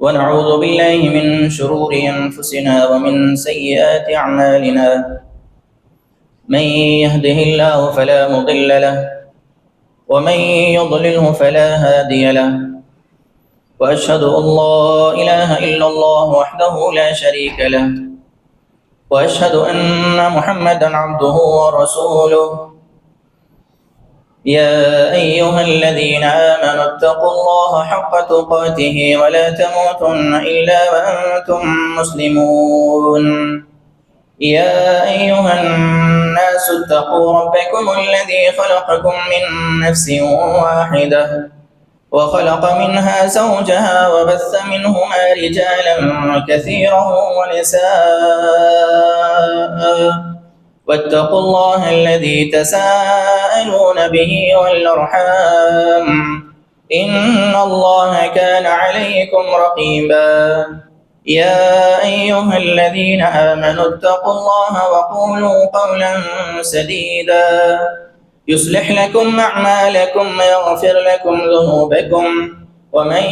ونعوذ بالله من شرور أنفسنا ومن سيئات أعمالنا. من يهده الله فلا مضل له ومن يضلله فلا هادي له. وأشهد أن لا إله إلا الله وحده لا شريك له، وأشهد أن محمدا عبده ورسوله. يا أيها الذين آمنوا اتقوا الله حق تقاته ولا تموتن إلا وأنتم مسلمون. يا أيها الناس اتقوا ربكم الذي خلقكم من نفس واحدة وخلق منها زوجها وبث منهما رجالا كثيرا ونساء. واتقوا الله الذي تساءلون به والأرحام إن الله كان عليكم رقيبا. يا أيها الذين آمنوا اتقوا الله وقولوا قولا سديدا يصلح لكم أعمالكم ويغفر لكم ذنوبكم، ومن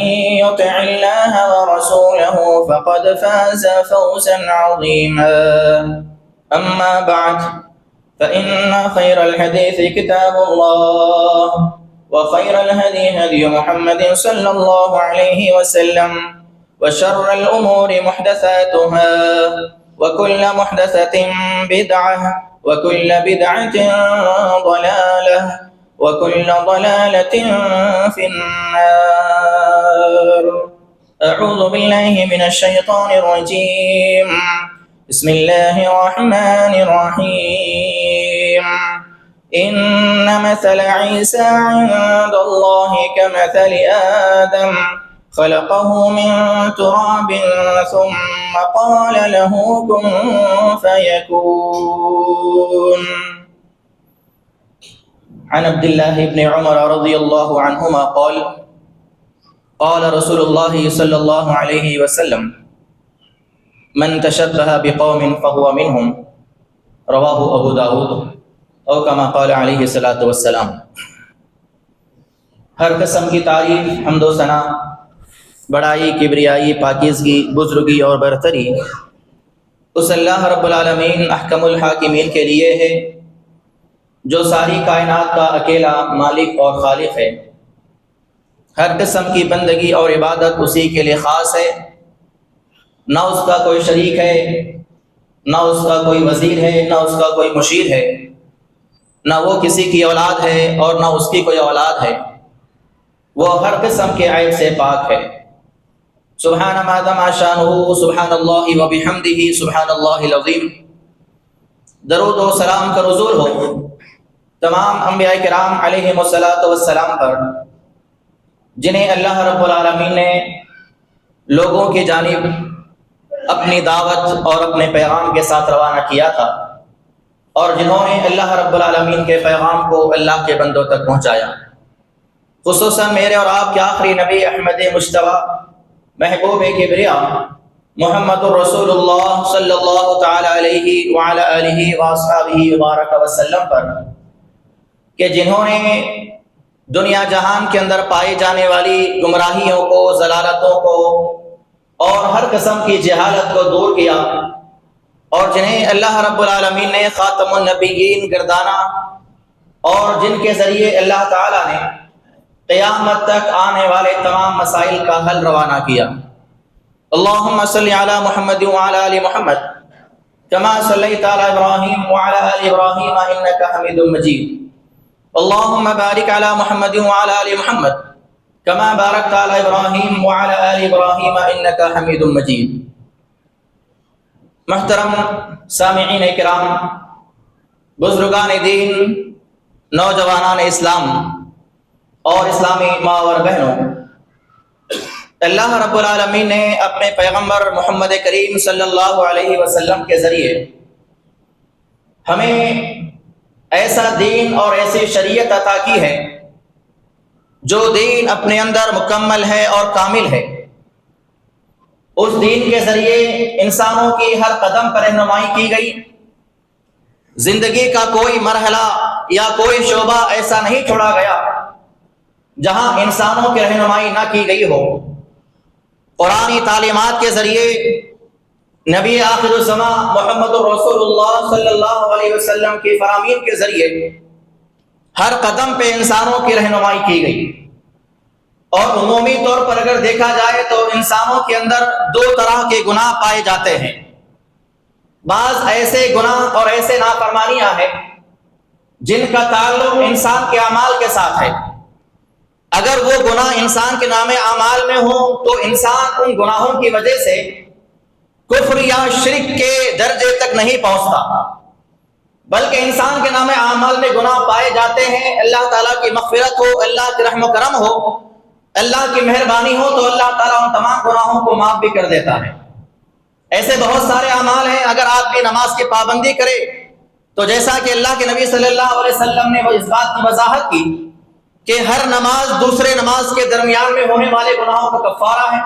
يطع الله ورسوله فقد فاز فوزا عظيما. أما بعد، فإن خير الحديث كتاب الله، وخير الهدي هدي محمد صلى الله عليه وسلم، وشر الأمور محدثاتها، وكل محدثة بدعة، وكل بدعة ضلالة، وكل ضلالة في النار. أعوذ بالله من الشيطان الرجيم. بسم الله الرحمن الرحيم. إن مثل عيسى عند الله كمثل آدم خلقه من تراب ثم قال له كن فيكون. عن عبد الله بن عمر رضي الله عنهما قال قال رسول الله صلى الله عليه وسلم من تشبه بقوم فهو منهم. رواہ ابو داود او کما قال علیہ الصلوۃ والسلام. ہر قسم کی تعریف، حمد و ثنا، بڑائی، کبریائی، پاکیزگی، بزرگی اور برتری اس اللہ رب العالمین احکم الحاکمین کے لیے ہے جو ساری کائنات کا اکیلا مالک اور خالق ہے. ہر قسم کی بندگی اور عبادت اسی کے لیے خاص ہے. نہ اس کا کوئی شریک ہے، نہ اس کا کوئی وزیر ہے، نہ اس کا کوئی مشیر ہے، نہ وہ کسی کی اولاد ہے اور نہ اس کی کوئی اولاد ہے. وہ ہر قسم کے عیب سے پاک ہے. سبحان ما ذم شانہ، سبحان اللہ و بحمدہ، سبحان اللہ العظیم. درود و سلام کا نزول ہو تمام انبیاء کرام علیہم الصلاۃ والسلام پر، جنہیں اللہ رب العالمین نے لوگوں کی جانب اپنی دعوت اور اپنے پیغام کے ساتھ روانہ کیا تھا، اور جنہوں نے اللہ رب العالمین کے پیغام کو اللہ کے بندوں تک پہنچایا. خصوصاً میرے اور آپ کے آخری نبی احمد مجتبیٰ، محبوب کبریا محمد الرسول اللہ صلی اللہ تعالی علیہ وعلی آلہ واصحابہ وبارک وسلم پر، کہ جنہوں نے دنیا جہان کے اندر پائی جانے والی گمراہیوں کو، ضلالتوں کو اور ہر قسم کی جہالت کو دور کیا، اور جنہیں اللہ رب العالمین نے خاتم النبیین گردانا، اور جن کے ذریعے اللہ تعالیٰ نے قیامت تک آنے والے تمام مسائل کا حل روانہ کیا. اللہم صلی علی محمد وعلی آل محمد کما صلیت علی ابراہیم وعلی آل ابراہیم انک حمید مجید. اللہم بارک علی محمد وعلی آل محمد کما بارکت علی ابراہیم وعلی آل ابراہیم انک حمید مجید. محترم سامعین کرام، بزرگان دین، نوجوانان اسلام اور اسلامی ماں اور بہنوں، اللہ رب العالمین نے اپنے پیغمبر محمد کریم صلی اللہ علیہ وسلم کے ذریعے ہمیں ایسا دین اور ایسی شریعت عطا کی ہے جو دین اپنے اندر مکمل ہے اور کامل ہے. اس دین کے ذریعے انسانوں کی ہر قدم پر رہنمائی کی گئی. زندگی کا کوئی مرحلہ یا کوئی شعبہ ایسا نہیں چھوڑا گیا جہاں انسانوں کی رہنمائی نہ کی گئی ہو. قرآنی تعلیمات کے ذریعے نبی آخر الزماں محمد رسول اللہ صلی اللہ علیہ وسلم کی فرامین کے ذریعے ہر قدم پہ انسانوں کی رہنمائی کی گئی۔ اور عمومی طور پر اگر دیکھا جائے تو انسانوں کے اندر دو طرح کے گناہ پائے جاتے ہیں۔ بعض ایسے گناہ اور ایسے نافرمانیاں ہیں جن کا تعلق انسان کے اعمال کے ساتھ ہے۔ اگر وہ گناہ انسان کے نام اعمال میں ہوں تو انسان ان گناہوں کی وجہ سے کفر یا شرک کے درجے تک نہیں پہنچتا، بلکہ انسان کے نام اعمال میں گناہ پائے جاتے ہیں۔ اللہ تعالیٰ کی مغفرت ہو، اللہ کی رحم و کرم ہو، اللہ کی مہربانی ہو تو اللہ تعالیٰ ان تمام گناہوں کو معاف بھی کر دیتا ہے۔ ایسے بہت سارے اعمال ہیں، اگر آدمی نماز کی پابندی کرے تو جیسا کہ اللہ کے نبی صلی اللہ علیہ وسلم نے وہ اس بات کی وضاحت کی کہ ہر نماز دوسرے نماز کے درمیان میں ہونے والے گناہوں کا کفارہ ہے،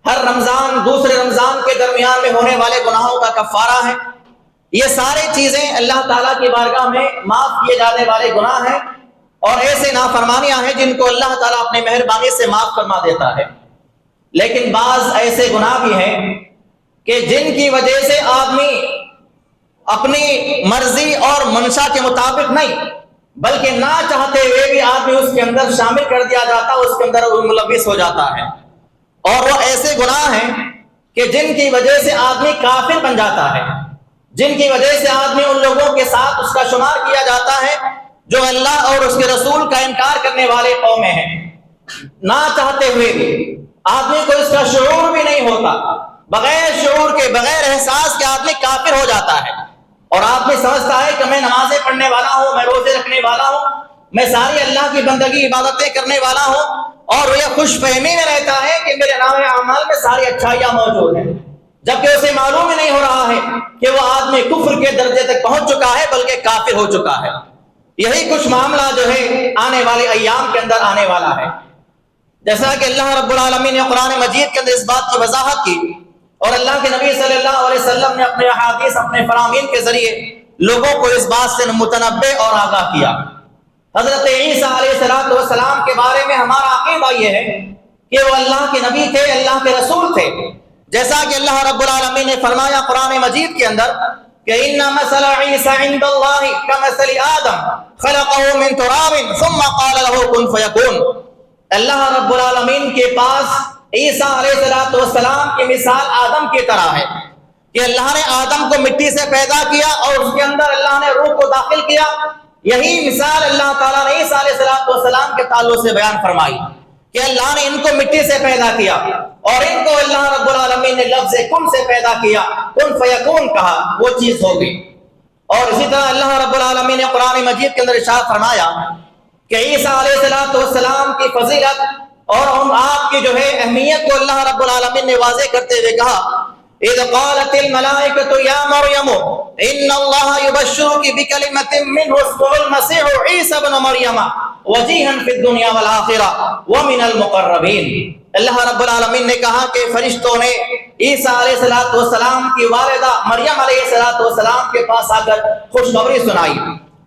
ہر رمضان دوسرے رمضان کے درمیان میں ہونے والے گناہوں کا کفارہ ہے۔ یہ ساری چیزیں اللہ تعالیٰ کی بارگاہ میں معاف کیے جانے والے گناہ ہیں، اور ایسے نافرمانیاں ہیں جن کو اللہ تعالیٰ اپنی مہربانی سے معاف فرما دیتا ہے۔ لیکن بعض ایسے گناہ بھی ہیں کہ جن کی وجہ سے آدمی اپنی مرضی اور منشا کے مطابق نہیں بلکہ نہ چاہتے ہوئے بھی آدمی اس کے اندر شامل کر دیا جاتا ہے، اس کے اندر ملوث ہو جاتا ہے۔ اور وہ ایسے گناہ ہیں کہ جن کی وجہ سے آدمی کافر بن جاتا ہے، جن کی وجہ سے آدمی ان لوگوں کے ساتھ اس کا شمار کیا جاتا ہے جو اللہ اور اس کے رسول کا انکار کرنے والے قومیں ہیں۔ نہ چاہتے ہوئے بھی آدمی کو اس کا شعور بھی نہیں ہوتا، بغیر شعور کے بغیر احساس کے آدمی کافر ہو جاتا ہے، اور آدمی سمجھتا ہے کہ میں نمازیں پڑھنے والا ہوں، میں روزے رکھنے والا ہوں، میں ساری اللہ کی بندگی عبادتیں کرنے والا ہوں، اور یہ خوش فہمی میں رہتا ہے کہ میرے نام اعمال میں ساری اچھائیاں موجود ہیں، جبکہ اسے معلوم ہی نہیں ہو رہا ہے کہ وہ آدمی کفر کے درجے تک پہنچ چکا ہے بلکہ کافر ہو چکا ہے۔ یہی کچھ معاملہ جو ہے آنے والے ایام کے اندر آنے والا ہے، جیسا کہ اللہ رب العالمین نے قرآن مجید کے اندر اس بات کی وضاحت کی، اور اللہ کے نبی صلی اللہ علیہ وسلم نے اپنے احادیث اپنے فرامین کے ذریعے لوگوں کو اس بات سے متنبہ اور آگاہ کیا۔ حضرت عیسیٰ علیہ السلام کے بارے میں ہمارا عقیدہ یہ ہے کہ وہ اللہ کے نبی تھے، اللہ کے رسول تھے، جیسا کہ اللہ رب العالمین نے فرمایا قرآن مجید کے اندر کہ ان مثل عیسیٰ عند اللہ کمثل آدم خلقہ من تراب ثم قال له کن فیکون۔ اللہ رب العالمین کے پاس عیسیٰ علیہ السلام کی مثال آدم کی طرح ہے کہ اللہ نے آدم کو مٹی سے پیدا کیا اور اس کے اندر اللہ نے روح کو داخل کیا۔ یہی مثال اللہ تعالیٰ نے عیسیٰ علیہ السلام کے تعلق سے بیان فرمائی کہ اللہ نے ان کو مٹی سے پیدا کیا اور ان کو اللہ رب العالمین نے لفظ کن سے پیدا کیا، کن فیکون کہا، وہ چیز ہو گئی۔ اور اسی طرح اللہ رب العالمین نے قرآن مجید کے اندر ارشاد فرمایا کہ عیسیٰ علیہ السلام کی فضیلت اور آپ کی جو ہے اہمیت کو اللہ رب العالمین نے واضح کرتے ہوئے کہا اذ قالت الملائکۃ یا مریم ان اللہ یبشرک بکلمۃ منہ اسمہ المسیح عیسی ابن مریم وجیہا فی الدنیا والآخرہ ومن المقربین۔ اللہ رب العالمین نے کہا کہ فرشتوں نے عیسیٰ علیہ السلام کی والدہ مریم علیہ السلام کے پاس آ کر خوشخبری سنائی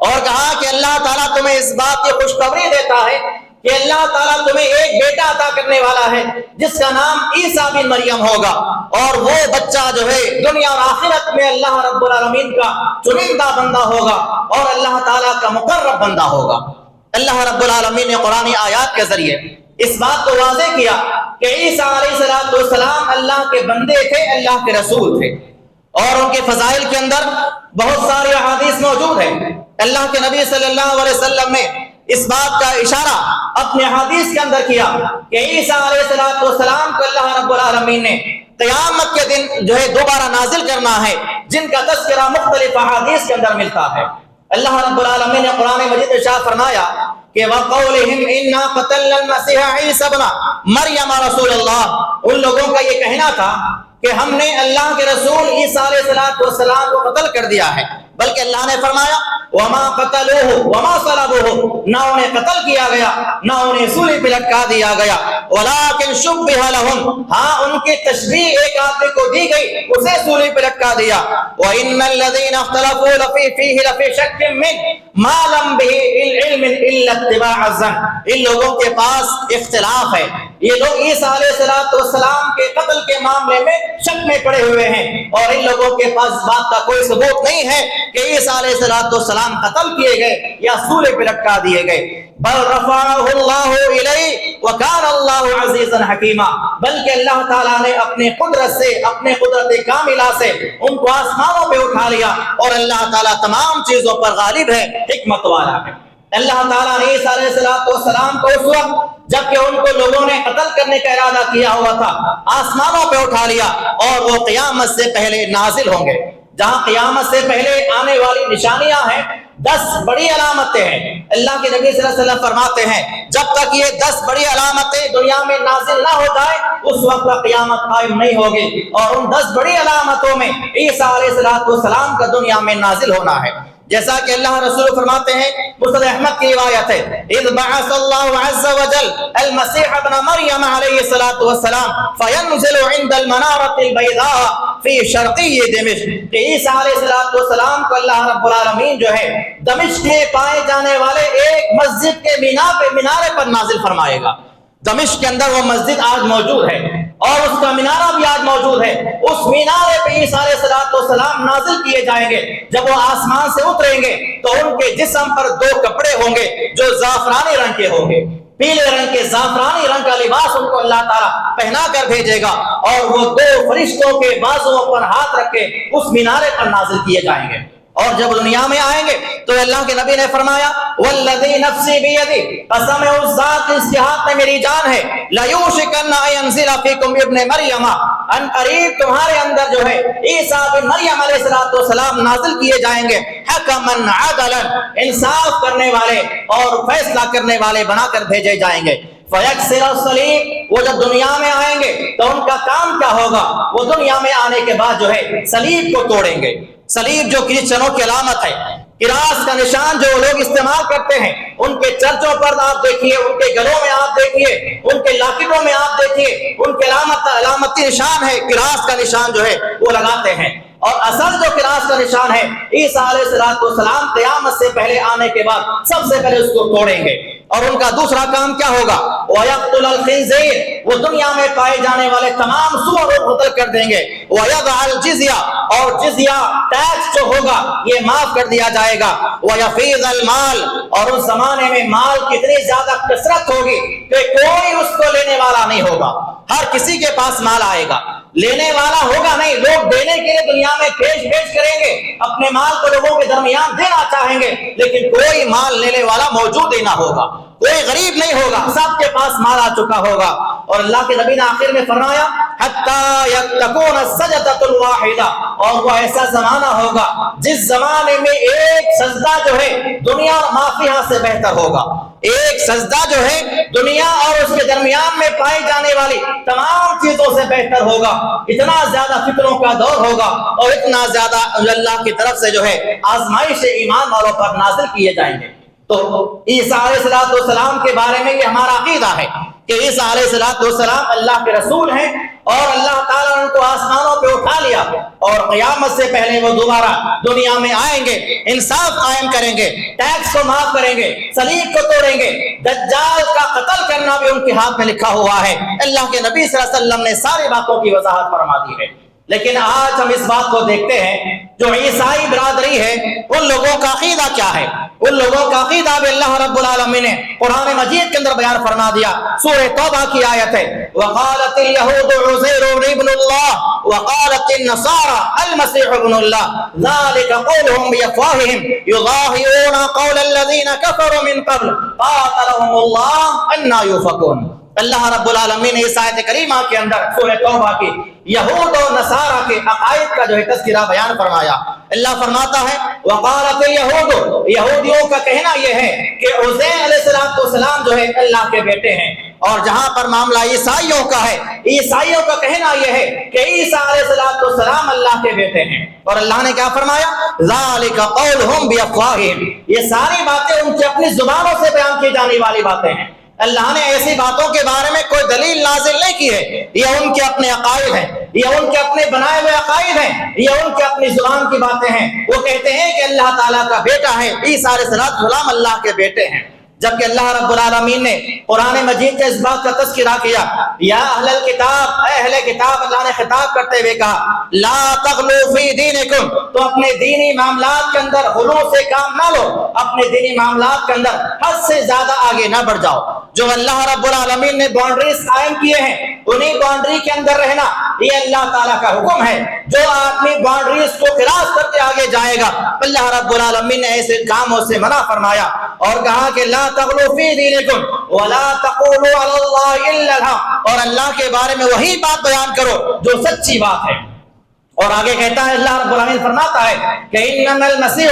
اور کہا کہ اللہ تعالیٰ تمہیں اس بات کی خوشخبری دیتا ہے کہ اللہ تعالیٰ تمہیں ایک بیٹا عطا کرنے والا ہے جس کا نام عیسیٰ بن مریم ہوگا، اور وہ بچہ جو ہے دنیا اور آخرت میں اللہ رب العالمین کا چنندہ بندہ ہوگا اور اللہ تعالیٰ کا مقرب بندہ ہوگا۔ اللہ رب العالمین نے قرآنی آیات کے ذریعے اس بات کو واضح کیا کہ عیسیٰ علیہ السلام اللہ کے بندے تھے، اللہ کے رسول تھے، اور ان کے فضائل کے اندر بہت ساری احادیث موجود ہیں۔ اللہ کے نبی صلی اللہ علیہ وسلم نے اس بات کا اشارہ اپنے حدیث کے اندر کیا کہ عیسیٰ علیہ السلام کو اللہ رب العالمین نے قیامت کے دن جو ہے دوبارہ نازل کرنا ہے، جن کا تذکرہ مختلف احادیث کے اندر ملتا ہے۔ اللہ رب العالمین نے قرآن مجید میں ارشاد فرمایا کہ وَقَوْلِهِمْ إِنَّا قَتَلْنَا الْمَسِيحَ عِيسَى ابْنَ مَرْيَمَ رَسُولَ اللَّهِ، ان لوگوں کا یہ کہنا تھا کہ ہم نے اللہ کے رسول عیسیٰ علیہ السلام کو قتل کر دیا ہے، بلکہ اللہ نے فرمایا وَمَا قَتَلُوهُ وَمَا صَلَبُوهُ، نہ انہیں قتل کیا گیا نہ انہیں سولی پہ لٹکا دیا گیا، وَلَٰكِنْ شُبِّهَ لَهُمْ، ہاں ان کی تشبیہ ایک آدمی کو دی گئی، اسے سولی پہ لٹکا دیا۔ وَإِنَّ الَّذِينَ اخْتَلَفُوا فِيهِ لَفِي شَكٍّ مِّنْهُ مَا لَمْ بِهِ عِلْمٍ إِلَّا اتِّبَاعَ الظَّنِّ، ان لوگوں کے پاس اختلاف ہے، یہ لوگ عیسیٰ علیہ السلام معاملے میں شک میں پڑے ہوئے ہیں اور ان لوگوں کے پاس بات کا کوئی ثبوت نہیں ہے کہ عیسیٰ علیہ السلام قتل کیے گئے یا سولے پہ لٹکا دیے گئے. بل رفعہ اللہ الیہ وکان اللہ عزیزا حکیما، بلکہ اللہ تعالیٰ نے اپنے قدرت سے، اپنے قدرت کاملہ سے ان کو آسمانوں پہ اٹھا لیا اور اللہ تعالیٰ تمام چیزوں پر غالب ہے، حکمت والا ہے. اللہ تعالیٰ نے عیسیٰ علیہ السلام کو اس وقت جبکہ ان کو لوگوں نے قتل کرنے کا ارادہ کیا ہوا تھا آسمانوں پہ اٹھا لیا اور وہ قیامت سے پہلے نازل ہوں گے. جہاں قیامت سے پہلے آنے والی نشانیاں ہیں، 10 بڑی علامتیں ہیں. اللہ کے نبی صلی اللہ علیہ وسلم فرماتے ہیں جب تک یہ 10 بڑی علامتیں دنیا میں نازل نہ ہو جائے اس وقت تک قیامت قائم نہیں ہوگی. اور ان 10 بڑی علامتوں میں عیسیٰ علیہ السلام کا دنیا میں نازل ہونا ہے. جیسا کہ اللہ رسول فرماتے ہیں، مسند احمد کی روایت ہے، اذ بعث اللہ عز وجل المسیح ابن مریم علیہ السلام فینزل عند المنارۃ البیضاء فی شرقی دمشق، کہ عیسیٰ علیہ السلام کو اللہ رب العالمین جو ہے دمشق میں پائے جانے والے ایک مسجد کے مینارے پر نازل فرمائے گا. دمشق کے اندر وہ مسجد آج موجود ہے اور اس کا مینارہ بھی آج موجود ہے. اس مینارے پہ عیسیٰ علیہ السلام نازل کیے جائیں گے. جب وہ آسمان سے اتریں گے تو ان کے جسم پر 2 کپڑے ہوں گے جو زعفرانی رنگ کے ہوں گے. پیلے رنگ کے زعفرانی رنگ کا لباس ان کو اللہ تعالیٰ پہنا کر بھیجے گا اور وہ 2 فرشتوں کے بازوؤں پر ہاتھ رکھ کے اس مینارے پر نازل کیے جائیں گے. اور جب دنیا میں آئیں گے تو اللہ کے نبی نے فرمایا والذی نفسی بیدی، قسم ہے اس ذات جس کے ہاتھ میں میری جان ہے، لیوشکن ان ینزل فیکم ابن مریم، ان قریب تمہارے اندر جو ہے عیسیٰ بن مریم علیہ السلام نازل کیے جائیں گے، حکما عدلا، انصاف کرنے والے اور فیصلہ کرنے والے بنا کر بھیجے جائیں گے. فیکسر الصلیب، وہ جب دنیا میں آئیں گے تو ان کا کام کیا ہوگا؟ وہ دنیا میں آنے کے بعد جو ہے صلیب کو توڑیں گے. صلیب جو کرسچنوں کی علامت ہے، کراس کا نشان جو لوگ استعمال کرتے ہیں، ان کے چرچوں پر آپ دیکھیے، ان کے گلوں میں آپ دیکھیے، ان کے لاکٹوں میں آپ دیکھیے، ان کے علامتی نشان ہے، کراس کا نشان جو ہے وہ لگاتے ہیں. اور اصل جو کراس کا نشان ہے عیسیٰ علیہ السلام قیامت سے پہلے آنے کے بعد سب سے پہلے اس کو توڑیں گے. اور ان کا دوسرا کام کیا ہوگا؟ وَيَقْتُلَ الْخِنزِيرَ، وہ دنیا میں پائے جانے والے تمام سور کو قتل کر دیں گے. وَيَضَعَ الْجِزْيَةَ، اور جزیہ ٹیکس جو ہوگا یہ معاف کر دیا جائے گا. وَيَفِيضَ الْمَالَ، اور اس زمانے میں مال کی اتنی زیادہ کثرت ہوگی کہ کوئی اس کو لینے والا نہیں ہوگا. ہر کسی کے پاس مال آئے گا، لینے والا ہوگا نہیں. لوگ دینے کے لیے دنیا میں پیش کریں گے، اپنے مال کو لوگوں کے درمیان دینا چاہیں گے، لیکن کوئی مال لینے والا موجود ہی نہ ہوگا، کوئی غریب نہیں ہوگا، سب کے پاس مال آ چکا ہوگا. اور اللہ کے نبی نے آخر میں فرمایا حتی تکون السجدۃ الواحدہ، اور وہ ایسا زمانہ ہوگا جس زمانے میں ایک سجدہ جو ہے دنیا مافیہ سے بہتر ہوگا. ایک سجدہ جو ہے دنیا اور اس کے درمیان میں پائی جانے والی تمام چیزوں سے بہتر ہوگا. اتنا زیادہ فکروں کا دور ہوگا اور اتنا زیادہ اللہ کی طرف سے جو ہے آزمائش ایمان والوں پر نازل کیے جائیں گے. تو عیسیٰ علیہ السلام کے بارے میں یہ ہمارا عقیدہ ہے کہ عیسیٰ علیہ السلام اللہ کے رسول ہیں اور اللہ تعالیٰ نے ان کو آسمانوں پہ اٹھا لیا اور قیامت سے پہلے وہ دوبارہ دنیا میں آئیں گے، انصاف قائم کریں گے، ٹیکس کو معاف کریں گے، صلیب کو توڑیں گے. دجال کا قتل کرنا بھی ان کے ہاتھ میں لکھا ہوا ہے. اللہ کے نبی صلی اللہ علیہ وسلم نے ساری باتوں کی وضاحت فرما دی ہے. لیکن آج ہم اس بات کو دیکھتے ہیں جو عیسائی برادری ہے ان لوگوں کا عقیدہ کیا ہے. ان لوگوں کا عقیدہ بھی اللہ رب العالمین نے قرآن مجید کے اندر بیان فرما دیا. سورہ توبہ کی آیت ہے وقالت اليهود عزير ابن الله وقالت النصارى المسيح ابن الله ذلك قولهم بافواههم يضاهئون قول الذين كفروا من قبل قاتلهم الله أنى يؤفكون. اللہ رب العالمین نے اس آیت کریمہ کے اندر سورہ توبہ کی یہود و نصارہ کے عقائد کا جو ہے تذکرہ بیان فرمایا. اللہ فرماتا ہے وقالت اليهود، یہودیوں کا کہنا یہ ہے کہ عزیر علیہ السلام جو ہے اللہ کے بیٹے ہیں. اور جہاں پر معاملہ عیسائیوں کا ہے، عیسائیوں کا کہنا یہ ہے کہ عیسیٰ علیہ السلام اللہ کے بیٹے ہیں. اور اللہ نے کیا فرمایا ذالک قولہم بافواہہم، یہ ساری باتیں ان کی اپنی زبانوں سے بیان کی جانے والی باتیں ہیں. اللہ نے ایسی باتوں کے بارے میں کوئی دلیل نازل نہیں کی ہے. یہ ان کے اپنے عقائد ہیں، یہ ان کے اپنے بنائے ہوئے عقائد ہیں، یہ ان کے اپنی زبان کی باتیں ہیں. وہ کہتے ہیں کہ اللہ تعالیٰ کا بیٹا ہے، عیسیٰ علیہ السلام اللہ کے بیٹے ہیں. جبکہ اللہ رب العالمین نے قرآن مجید کے اس بات کا تذکرہ کیا، یا اہل الکتاب، اے اہل کتاب، اللہ نے خطاب کرتے ہوئے کہا لا تغلو فی دینکم، تو اپنے دینی معاملات کے اندر غلو سے کام نہ لو، اپنے دینی معاملات کے اندر حد سے زیادہ آگے نہ بڑھ جاؤ۔ جو اللہ رب العالمین نے باؤنڈریز قائم کیے ہیں انہیں باؤنڈری کے اندر رہنا یہ اللہ تعالیٰ کا حکم ہے۔ جو آدمی باؤنڈریز کو کراس کر کے آگے جائے گا اللہ رب العالمین نے ایسے کاموں سے منع فرمایا اور کہا کہ لا تغلو فی دینکم ولا تقولوا علی اللہ الا الحق، اور اللہ کے بارے میں وہی بات بیان کرو جو سچی بات ہے۔ اور آگے کہتا ہے اللہ رب العالمین فرماتا ہے کہ انما المسیح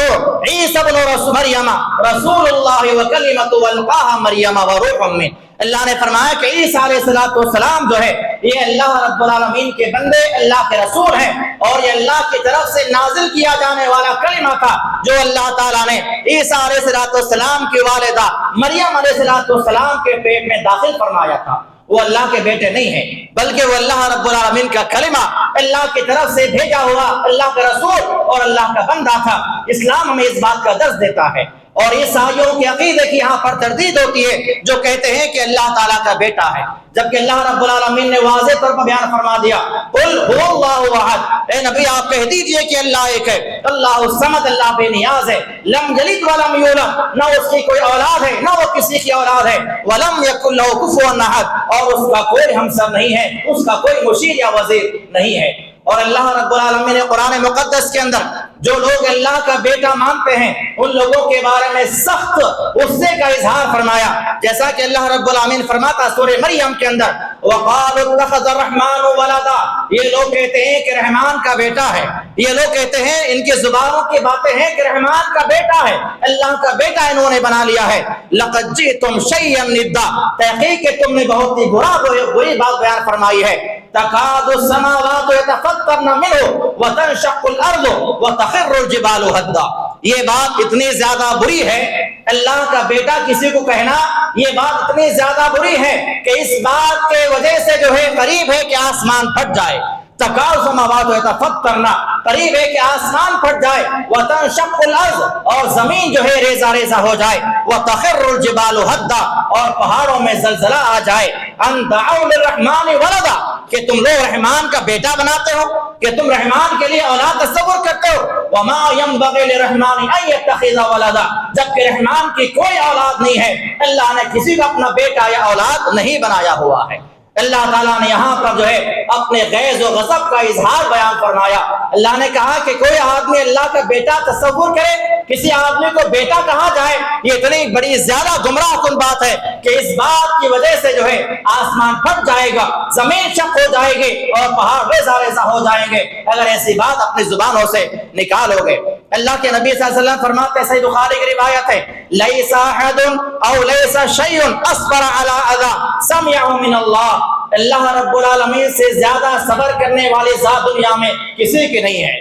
عیسی ابن مریم رسول اللہ وکلمۃ القاها مریم وروح منہ، اللہ نے فرمایا کہ عیسیٰ علیہ السلام جو ہے یہ اللہ رب العالمین کے بندے، اللہ کے رسول ہیں، اور یہ اللہ کی طرف سے نازل کیا جانے والا کلمہ تھا جو اللہ تعالیٰ نے عیسیٰ علیہ السلام کی والدہ مریم علیہ السلام کے پیٹ میں داخل فرمایا تھا۔ وہ اللہ کے بیٹے نہیں ہیں بلکہ وہ اللہ رب العالمین کا کلمہ، اللہ کی طرف سے بھیجا ہوا اللہ کا رسول اور اللہ کا بندہ تھا۔ اسلام ہمیں اس بات کا درس دیتا ہے، اور عیسائیوں کے عقیدے کی یہاں پر تردید ہوتی ہے جو کہتے ہیں کہ اللہ تعالیٰ کا بیٹا ہے، جبکہ اللہ رب العالمین نے واضح طور پر بیان فرما دیا قل هو اللہ احد، اے نبی آپ کہہ دیجئے کہ اللہ ایک ہے، اللہ الصمد، اللہ بے نیاز ہے، لم یلد ولم یولد، نہ اس کی کوئی اولاد ہے نہ وہ کسی کی اولاد ہے، ولم یکن لہ کفوا احد، اور اس کا کوئی ہمسر نہیں ہے، اس کا کوئی مشیر یا وزیر نہیں ہے۔ اور اللہ رب العالمین نے قرآن مقدس کے اندر جو لوگ اللہ کا بیٹا مانتے ہیں ان لوگوں کے بارے میں سخت غصے کا اظہار فرمایا، جیسا کہ اللہ رب العالمین فرماتا سورہ مریم کے اندر وَقَالُوا اتَّخَذَ الرَّحْمَنُ وَلَدًا، یہ لوگ کہتے ہیں کہ رحمان کا بیٹا ہے، یہ لوگ کہتے ہیں، ان کی زبانوں کی باتیں ہیں کہ رحمان کا بیٹا ہے، اللہ کا بیٹا انہوں نے بنا لیا ہے۔ لَقَدْ جِئْتُمْ شَيْئًا نِدًّا، تحقیق کہ تم نے بہت ہی بری بات بیان فرمائی ہے۔ تَكَادُ السَّمَاوَاتُ يَتَفَطَّرْنَ مِنْهُ وَتَنشَقُّ الْأَرْضُ وَتَخِرُّ الْجِبَالُ هَدًّا، یہ بات اتنی زیادہ بری ہے، اللہ کا بیٹا کسی کو کہنا یہ بات اتنی زیادہ بری ہے کہ اس بات کے وجہ سے جو ہے قریب ہے کہ آسمان پھٹ جائے۔ تَكَادُ السَّمَاوَاتُ يَتَفَطَّرْنَ، قریب ہے کہ آسمان پھٹ جائے، وَتَنشَقُّ الْأَرْضُ، اور زمین جو ہے ریزہ ریزہ ہو جائے، وَتَخِرُّ الْجِبَالُ هَدًّا، اور پہاڑوں میں زلزلہ آ جائے۔ أَن دَعَوْا لِلرَّحْمَنِ وَلَدًا، کہ تم لوگ رحمان کا بیٹا بناتے ہو، کہ تم رحمان کے لیے اولاد تصور کرتے ہو۔ وَمَا يَنبَغِي لِلرَّحْمَنِ أَن يَتَّخِذَ وَلَدًا، جبکہ رحمان کی کوئی اولاد نہیں ہے، اللہ نے کسی کو اپنا بیٹا یا اولاد نہیں بنایا ہوا ہے۔ اللہ تعالیٰ نے یہاں پر جو ہے اپنے غیظ و غضب کا اظہار بیان فرمایا۔ اللہ نے کہا کہ کوئی آدمی اللہ کا بیٹا تصور کرے، کسی آدمی کو بیٹا کہا جائے، یہ اتنی بڑی زیادہ گمراہ کن بات ہے کہ اس بات کی وجہ سے جو ہے آسمان پھٹ جائے گا، زمین شق ہو جائے گی اور پہاڑ ریزہ ریزہ ہو جائیں گے اگر ایسی بات اپنی زبانوں سے نکالو گے۔ اللہ کے نبی صلی اللہ علیہ وسلم فرماتے ہیں، صحیح بخاری کی روایت ہے، لیس احد او لیس شیء اصبر علی اذی سمعه من اللہ، اللہ رب العالمین سے زیادہ صبر کرنے والی ذات دنیا میں کسی کی نہیں ہے۔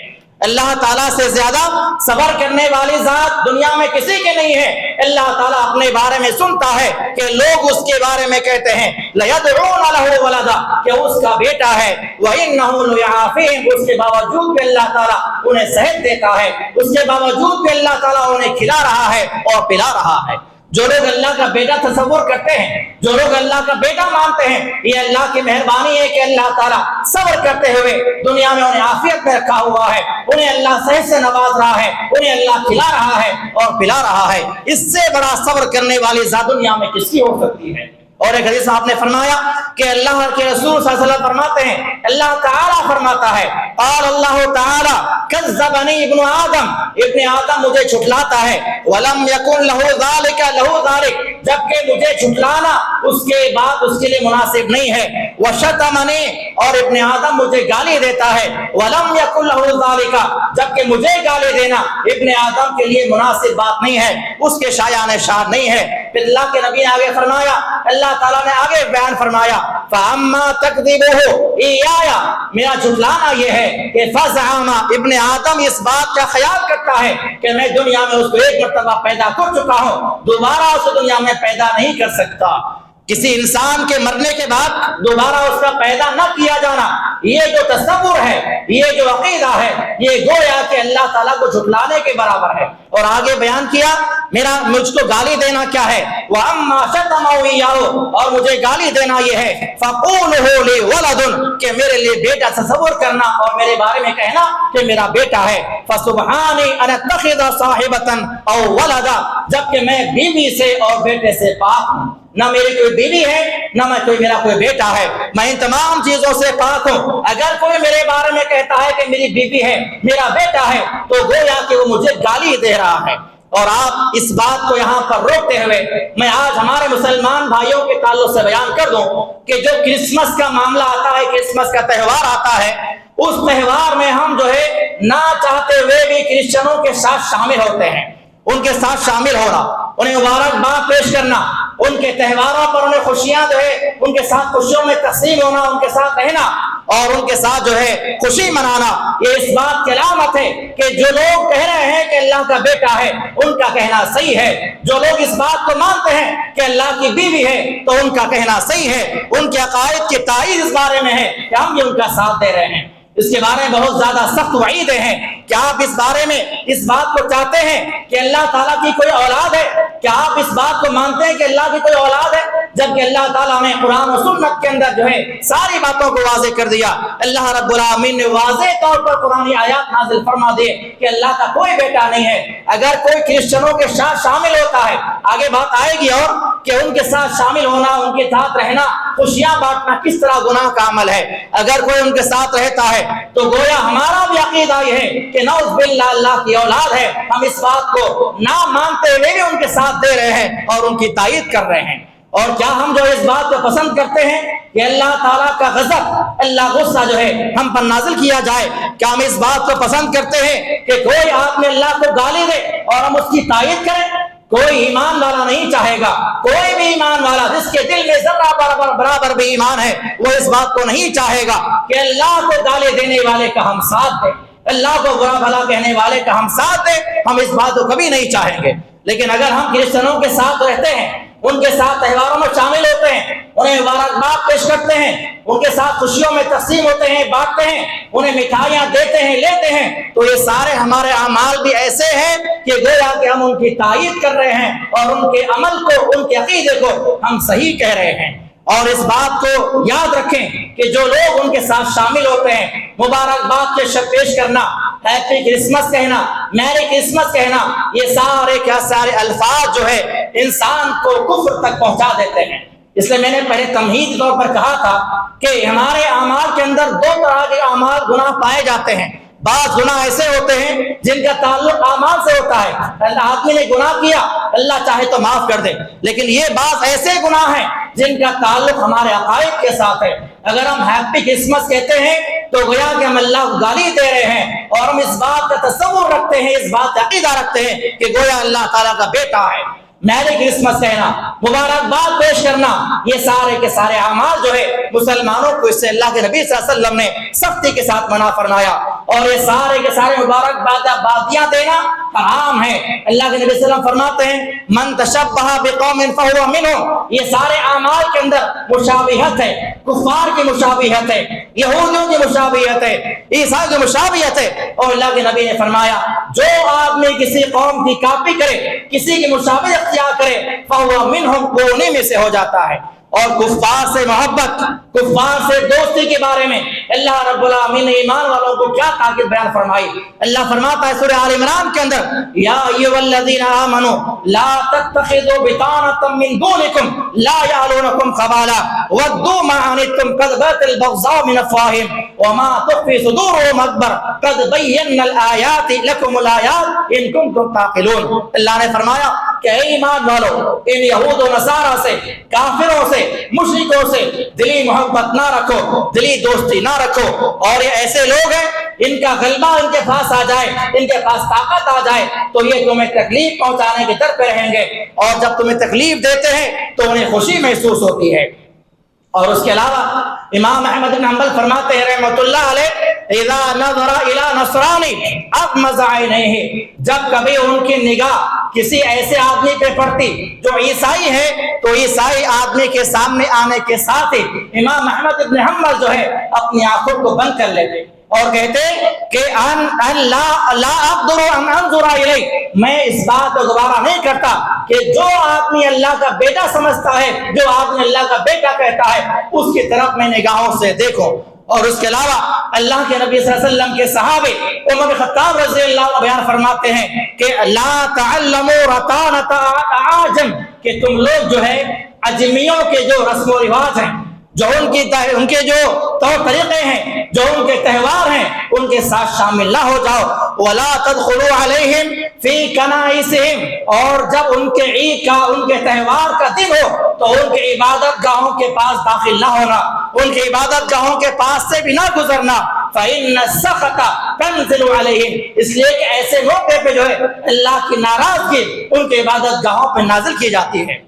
اللہ تعالیٰ سے زیادہ صبر کرنے والی ذات دنیا میں کسی کی نہیں ہے۔ اللہ تعالیٰ اپنے بارے میں سنتا ہے کہ لوگ اس کے بارے میں کہتے ہیں لَيَدْعُونَ لَهُ وَلَدًا، کہ اس کا بیٹا ہے، وَإِنَّهُ لَيَعَافِيهِمْ، اس کے باوجود بھی اللہ تعالیٰ انہیں صحت دیتا ہے، اس کے باوجود بھی اللہ تعالیٰ انہیں کھلا رہا ہے اور پلا رہا ہے۔ جو لوگ اللہ کا بیٹا تصور کرتے ہیں، جو لوگ اللہ کا بیٹا مانتے ہیں، یہ اللہ کی مہربانی ہے کہ اللہ تعالیٰ صبر کرتے ہوئے دنیا میں انہیں عافیت میں رکھا ہوا ہے، انہیں اللہ صحت سے نواز رہا ہے، انہیں اللہ کھلا رہا ہے اور پلا رہا ہے۔ اس سے بڑا صبر کرنے والی ذات دنیا میں کس کی ہو سکتی ہے؟ اور ایک حدیث آپ نے فرمایا کہ اللہ کے رسول صلی اللہ علیہ وسلم فرماتے ہیں، اللہ تعالیٰ فرماتا ہے، قال اللہ تعالیٰ کذبنی ابن آدم، ابن آدم مجھے جھٹلاتا ہے، ولم یکن لہ ذالک لہ ذالک، جبکہ مجھے جھٹلانا اس کے بعد اس کے لیے مناسب نہیں ہے، وشتمنی، اور ابن آدم مجھے گالی دیتا ہے، ولم یکن لہ ذالک، جبکہ مجھے گالی دینا ابن آدم کے لیے مناسب بات نہیں ہے، اس کے شایان شان نہیں ہے۔ پھر اللہ کے نبی نے آگے فرمایا، اللہ تعالیٰ نے آگے بیان فرمایا، فَأَمَّا تَكْذِبُهُ إِيَّايَ، میرا جھٹلانا یہ ہے کہ فَزَعَمَ، ابن آدم اس بات کا خیال کرتا ہے کہ میں دنیا میں اس کو ایک مرتبہ پیدا کر چکا ہوں، دوبارہ اس دنیا میں پیدا نہیں کر سکتا۔ کسی انسان کے مرنے کے بعد دوبارہ اس کا پیدا نہ کیا جانا، یہ جو تصور ہے، یہ جو عقیدہ ہے، یہ گویا کہ اللہ تعالیٰ کو جھٹلانے کے برابر ہے۔ اور آگے بیان کیا مجھ کو گالی دینا کیا ہے، وَأَمَّا شَتَمَهُ إِيَّاهُ، اور مجھے گالی دینا یہ ہے، فَقُولُهُ لِي وَلَدٌ، کہ میرے لیے بیٹا تصور کرنا اور میرے بارے میں کہنا کہ میرا بیٹا ہے، فَسُبْحَانِي أَنْ أَتَّخِذَ صَاحِبَةً أَوْ وَلَدًا، جبکہ میں بیوی سے اور بیٹے سے پاک ہوں، نہ میری کوئی بیوی ہے نہ میرا کوئی بیٹا ہے، میں ان تمام چیزوں سے پاک ہوں۔ اگر کوئی میرے بارے میں کہتا ہے کہ میری بیوی ہے، میرا بیٹا ہے، تو گویا کہ وہ مجھے گالی دے رہا ہے۔ اور آپ اس بات کو یہاں پر روکتے ہوئے میں آج ہمارے مسلمان بھائیوں کے تعلق سے بیان کر دوں کہ جو کرسمس کا معاملہ آتا ہے، کرسمس کا تہوار آتا ہے، اس تہوار میں ہم جو ہے نہ چاہتے ہوئے بھی کرسچنوں کے ساتھ شامل ہوتے ہیں۔ ان کے ساتھ شامل ہونا، انہیں مبارکباد پیش کرنا، ان کے تہواروں پر انہیں خوشیاں جو ہے ان کے ساتھ خوشیوں میں تقسیم ہونا، ان کے ساتھ رہنا اور ان کے ساتھ جو ہے خوشی منانا، یہ اس بات کی علامت ہے کہ جو لوگ کہہ رہے ہیں کہ اللہ کا بیٹا ہے ان کا کہنا صحیح ہے۔ جو لوگ اس بات کو مانتے ہیں کہ اللہ کی بیوی ہے تو ان کا کہنا صحیح ہے، ان کے عقائد کی تائید اس بارے میں ہے کہ ہم یہ ان کا ساتھ دے رہے ہیں۔ اس کے بارے میں بہت زیادہ سخت وعیدیں ہیں۔ کیا آپ اس بارے میں اس بات کو چاہتے ہیں کہ اللہ تعالیٰ کی کوئی اولاد ہے؟ کیا آپ اس بات کو مانتے ہیں کہ اللہ کی کوئی اولاد ہے؟ جبکہ اللہ تعالیٰ نے قرآن و سنت کے اندر جو ہے ساری باتوں کو واضح کر دیا۔ اللہ رب العالمین نے واضح طور پر قرآنی آیات نازل فرما دیے کہ اللہ کا کوئی بیٹا نہیں ہے۔ اگر کوئی کرسچنوں کے ساتھ شامل ہوتا ہے، آگے بات آئے گی اور کہ ان کے ساتھ شامل ہونا، ان کے ساتھ رہنا، خوشیاں بانٹنا کس طرح گناہ کا عمل ہے، اگر کوئی ان کے ساتھ رہتا ہے تو گویا ہمارا بھی عقیدہ یہ ہے کہ نعوذ باللہ اللہ کی اولاد ہے۔ ہم اس بات کو نہ مانتے ہوئے بھی ان کے ساتھ دے رہے ہیں اور ان کی تائید کر رہے ہیں۔ اور کیا ہم جو اس بات کو پسند کرتے ہیں کہ اللہ تعالیٰ کا غضب، اللہ غصہ جو ہے ہم پر نازل کیا جائے؟ کیا ہم اس بات کو پسند کرتے ہیں کہ کوئی آدمی اللہ کو گالی دے اور ہم اس کی تائید کریں؟ کوئی ایمان والا نہیں چاہے گا، کوئی بھی ایمان والا جس کے دل میں ذرہ برابر بھی ایمان ہے وہ اس بات کو نہیں چاہے گا کہ اللہ کو گالی دینے والے کا ہم ساتھ دیں، اللہ کو برا بھلا کہنے والے کا ہم ساتھ دیں۔ ہم اس بات کو کبھی نہیں چاہیں گے۔ لیکن اگر ہم کرسچنوں کے ساتھ رہتے ہیں، ان کے ساتھ تہواروں میں شامل ہوتے ہیں، انہیں مبارکباد پیش کرتے ہیں، ان کے ساتھ خوشیوں میں تقسیم ہوتے ہیں، بانٹتے ہیں، انہیں مٹھائیاں دیتے ہیں، لیتے ہیں، تو یہ سارے ہمارے اعمال بھی ایسے ہیں کہ گویا کہ ہم ان کی تائید کر رہے ہیں اور ان کے عمل کو، ان کے عقیدے کو ہم صحیح کہہ رہے ہیں۔ اور اس بات کو یاد رکھیں کہ جو لوگ ان کے ساتھ شامل ہوتے ہیں، مبارکباد کے شب پیش کرنا، ہیپی کرسمس کہنا، میری کرسمس کہنا، یہ سارے کیا سارے الفاظ جو ہے انسان کو کفر تک پہنچا دیتے ہیں۔ اس لیے میں نے پہلے تمہید کے طور پر کہا تھا کہ ہمارے اعمال کے اندر دو طرح کے اعمال گناہ پائے جاتے ہیں۔ بعض گناہ ایسے ہوتے ہیں جن کا تعلق اعمال سے ہوتا ہے، اللہ آدمی نے گناہ کیا، اللہ چاہے تو معاف کر دے، لیکن یہ بعض ایسے گناہ ہیں جن کا تعلق ہمارے عقائد کے ساتھ ہے۔ اگر ہم ہیپی کرسمس کہتے ہیں تو گویا کہ ہم اللہ کو گالی دے رہے ہیں اور ہم اس بات کا تصور رکھتے ہیں، اس بات کا عقیدہ رکھتے ہیں کہ گویا اللہ تعالیٰ کا بیٹا ہے۔ میری کرسمس کہنا، مبارکباد پیش کرنا، یہ سارے کے سارے اعمال جو ہے مسلمانوں کو اس سے اللہ کے نبی صلی اللہ علیہ وسلم نے سختی کے ساتھ منع فرمایا، اور یہ سارے کے سارے مبارکبادیاں دینا حرام ہے۔ اللہ کے نبی صلی اللہ علیہ وسلم فرماتے ہیں من تشبہ بقوم فہو منہم، یہ سارے اعمال کے اندر مشابہت ہے، کفار کی مشابہت ہے، یہودیوں کی مشابہت ہے، عیسائی کی مشابہت ہے۔ اور اللہ کے نبی نے فرمایا جو آدمی کسی قوم کی کاپی کرے، کسی کی مشابہت اختیار کرے، فہو منہم، وہ انہی میں سے ہو جاتا ہے۔ اور کفار سے محبت، کفار سے دوستی کے بارے میں اللہ رب العالمین نے ایمان والوں کو کیا تاکید بیان فرمائی۔ اللہ فرماتا ہے سورہ آل عمران کے اندر یا ایھا الذین آمنوا لا تتخذوا بطانة من دونکم لا یعلونکم خبالا ودوا ما عنتم قد بدت البغضاء من افواہہم وما تخفی صدورہم اکبر قد بینا الآیات لکم الآیات ان کنتم تعقلون۔ اللہ نے فرمایا کہ اے ایمان والو، ان یہود و نصارہ سے، کافروں سے، مشرکوں سے دلی محبت نہ رکھو، دلی دوستی نہ رکھو۔ اور یہ ایسے لوگ ہیں ان کا غلبہ ان کے پاس آ جائے، ان کے پاس طاقت آ جائے تو یہ تمہیں تکلیف پہنچانے کے در پہ رہیں گے، اور جب تمہیں تکلیف دیتے ہیں تو انہیں خوشی محسوس ہوتی ہے۔ اور اس کے علاوہ امام احمد بن حنبل فرماتے ہیں رحمۃ اللہ علیہ اذا نظر الى نصرانی اغمض عینیہ، جب کبھی ان کی نگاہ کسی ایسے آدمی پہ پڑتی جو عیسائی ہے تو عیسائی آدمی کے سامنے آنے کے ساتھ ہی امام احمد ابن حنبل جو ہے اپنی آنکھوں کو بند کر لیتے اور کہتے کہ لا اقدر ان انظر الیہ، میں اس بات کو دوبارہ نہیں کرتا کہ جو آدمی اللہ کا بیٹا سمجھتا ہے، جو آدمی اللہ کا بیٹا کہتا ہے، اس کی طرف میں نگاہوں سے دیکھو۔ اور اس کے علاوہ اللہ کے نبی صلی اللہ علیہ وسلم کے صحابی عمر بن خطاب رضی اللہ عنہ بیان فرماتے ہیں کہ لا تعلموا رطانۃ اعاجم، کہ تم لوگ جو ہے اجمیوں کے جو رسم و رواج ہیں، جو ان کے جو طور طریقے ہیں، جو ان کے تہوار ہیں، ان کے ساتھ شامل نہ ہو جاؤ۔ ولا تدخلوا علیہم فی کنائسہم، اور جب ان کے عید کا، ان کے تہوار کا دن ہو تو ان کے عبادت گاہوں کے پاس داخل نہ ہونا، ان کے عبادت گاہوں کے پاس سے بھی نہ گزرنا۔ فإن السخط تنزل علیہم، اس لیے کہ ایسے موقع پہ جو ہے اللہ کی ناراضگی ان کے عبادت گاہوں پہ نازل کی جاتی ہے۔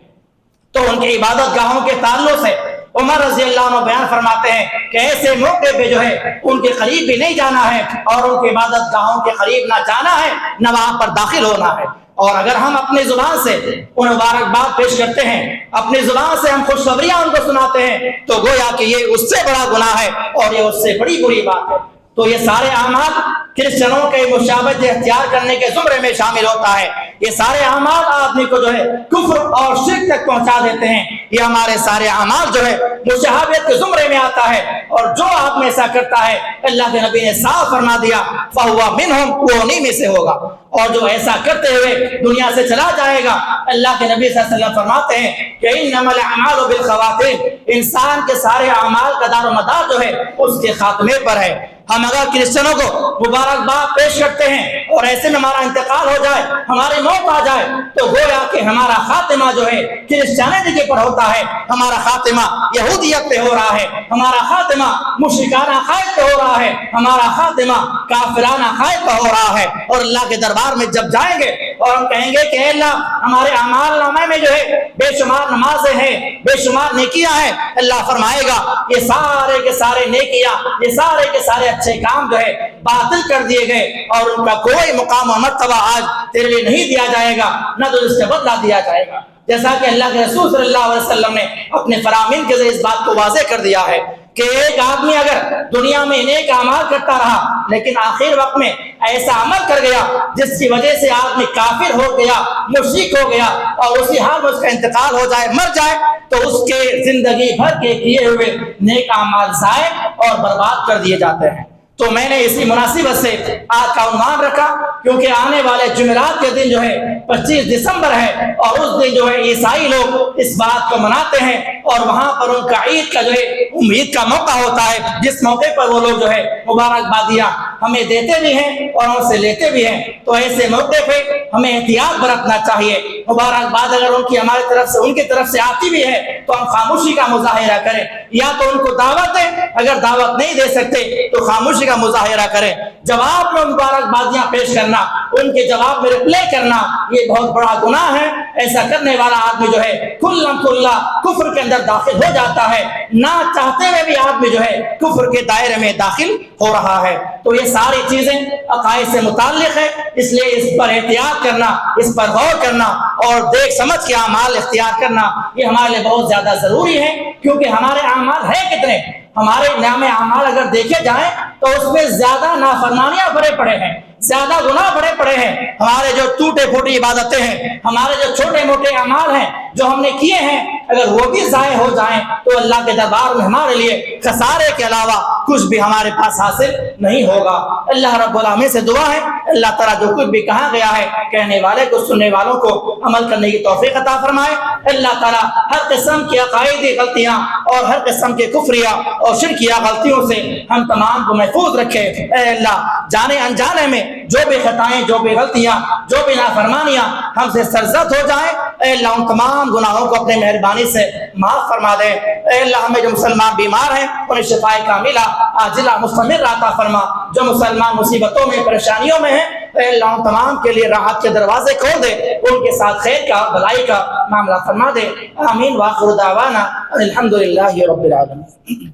تو ان کے عبادت گاہوں کے تعلق سے عمر رضی اللہ عنہ بیان فرماتے ہیں کہ ایسے موقع پہ جو ہے ان کے قریب بھی نہیں جانا ہے، اور ان کے عبادت گاہوں کے قریب نہ جانا ہے، نہ وہاں پر داخل ہونا ہے۔ اور اگر ہم اپنی زبان سے ان مبارکباد پیش کرتے ہیں، اپنی زبان سے ہم خوشخبریاں ان کو سناتے ہیں، تو گویا کہ یہ اس سے بڑا گناہ ہے اور یہ اس سے بڑی بری بات ہے۔ تو یہ سارے اعمال کرسچنوں کے مشابہت اختیار کرنے کے زمرے میں شامل ہوتا ہے۔ یہ سارے اعمال آدمی کو جو ہے کفر اور شرک تک پہنچا دیتے ہیں۔ یہ ہمارے سارے اعمال جو ہے مشابہت کے زمرے میں آتا ہے، اور جو آدمی ایسا کرتا ہے اللہ کے نبی نے صاف فرما دیا فَهُوَ مِنْهُمْ، وہ انہی میں سے ہوگا، اور جو ایسا کرتے ہوئے دنیا سے چلا جائے گا، اللہ کے نبی صلی اللہ علیہ وسلم فرماتے ہیں کہ إِنَّمَا الْأَعْمَالُ بِالْخَوَاتِيمِ، انسان کے سارے اعمال کا دار و مدار جو ہے اس کے خاتمے پر ہے۔ ہم اگر کرسچنوں کو مبارکباد پیش کرتے ہیں اور ایسے میں ہمارا انتقال ہو جائے، ہماری موت آ جائے، تو گویا کہ ہمارا خاتمہ جو ہے کرسچینٹی پر ہوتا ہے، ہمارا خاتمہ یہودیت پہ ہو رہا ہے، ہمارا خاتمہ مشرکانہ عقائد پہ ہو رہا ہے، ہمارا خاتمہ کافرانہ عقائد پہ ہو رہا ہے۔ اور اللہ کے دربار میں جب جائیں گے اور ہم کہیں گے کہ اے اللہ، ہمارے اعمال نامے میں جو ہے بے شمار نمازیں ہیں، بے شمار نیکیاں ہیں، اللہ فرمائے گا یہ سارے کے سارے نیکیاں، یہ سارے کے سارے اچھے کام جو ہے باطل کر دیے گئے، اور ان کا کوئی مقام و مرتبہ آج تیرے لیے نہیں دیا جائے گا، نہ تو اس سے بدلہ دیا جائے گا۔ جیسا کہ اللہ کے رسول صلی اللہ علیہ وسلم نے اپنے فرامین کے ذریعے اس بات کو واضح کر دیا ہے کہ ایک آدمی اگر دنیا میں نیک اعمال کرتا رہا لیکن آخر وقت میں ایسا عمل کر گیا جس کی وجہ سے آدمی کافر ہو گیا، مشرک ہو گیا، اور اسی حال میں اس کا انتقال ہو جائے، مر جائے، تو اس کے زندگی بھر کے کیے ہوئے نیک اعمال ضائع اور برباد کر دیے جاتے ہیں۔ تو میں نے اسی مناسبت سے آج کا عنوان رکھا، کیونکہ آنے والے جمعرات کے دن جو ہے 25 دسمبر ہے، اور اس دن جو ہے عیسائی لوگ اس بات کو مناتے ہیں، اور وہاں پر ان کا عید کا جو ہے عید کا موقع ہوتا ہے، جس موقع پر وہ لوگ جو ہے مبارکبادیاں ہمیں دیتے بھی ہیں اور ان سے لیتے بھی ہیں۔ تو ایسے موقع پہ ہمیں احتیاط برتنا چاہیے۔ مبارکباد اگر ان کی ہماری طرف سے، ان کی طرف سے آتی بھی ہے تو ہم خاموشی کا مظاہرہ کریں، یا تو ان کو دعوت دیں، اگر دعوت نہیں دے سکتے تو خاموشی کا مظاہرہ کریں۔ جواب میں مبارکبادیاں پیش کرنا، ان کے جواب میں رپلے کرنا، یہ بہت بڑا گناہ ہے۔ ایسا کرنے والا آدمی جو ہے کھلا کفر کے اندر داخل ہو جاتا ہے، نہ چاہتے ہوئے بھی آدمی جو ہے کفر کے دائرے میں داخل ہو رہا ہے۔ تو یہ ساری چیزیں عقائد سے متعلق ہے، اس لیے اس پر احتیاط کرنا، اس پر غور کرنا اور دیکھ سمجھ کے اعمال اختیار کرنا یہ ہمارے لیے بہت زیادہ ضروری ہے، کیونکہ ہمارے اعمال ہیں کتنے؟ ہمارے نام اعمال اگر دیکھے جائیں تو اس میں زیادہ نافرمانیاں بڑے پڑے ہیں، زیادہ گناہ بڑے پڑے ہیں۔ ہمارے جو ٹوٹے پھوٹی عبادتیں ہیں، ہمارے جو چھوٹے موٹے اعمال ہیں جو ہم نے کیے ہیں، اگر وہ بھی ضائع ہو جائیں تو اللہ کے دربار میں ہمارے لیے خسارے کے علاوہ کچھ بھی ہمارے پاس حاصل نہیں ہوگا۔ اللہ رب العالمین سے دعا ہے اللہ تعالیٰ جو کچھ بھی کہا گیا ہے کہنے والے کو، سننے والوں کو عمل کرنے کی توفیق عطا فرمائے۔ اللہ تعالیٰ ہر قسم کی عقائدی غلطیاں اور ہر قسم کے کفریہ اور شرکیہ غلطیوں سے ہم تمام کو محفوظ رکھے۔ اے اللہ، جانے انجانے میں جو بھی خطائیں، جو بھی غلطیاں، جو بھی نافرمانیاں ہم سے سرزد ہو جائیں، اے اللہ ان تمام گناہوں کو اپنے مہربانی سے معاف فرما دے۔ اے اللہ، ہمیں جو مسلمان بیمار ہیں انہیں شفاء کاملہ عاجلہ مستمر عطا فرما۔ جو مسلمان مصیبتوں میں، پریشانیوں میں ہیں، اے اللہ ان تمام کے لیے راحت کے دروازے کھول دے، ان کے ساتھ خیر کا، بھلائی کا معاملہ فرما دے۔ آمین۔ وآخر دعوانا الحمدللہ رب العالمین۔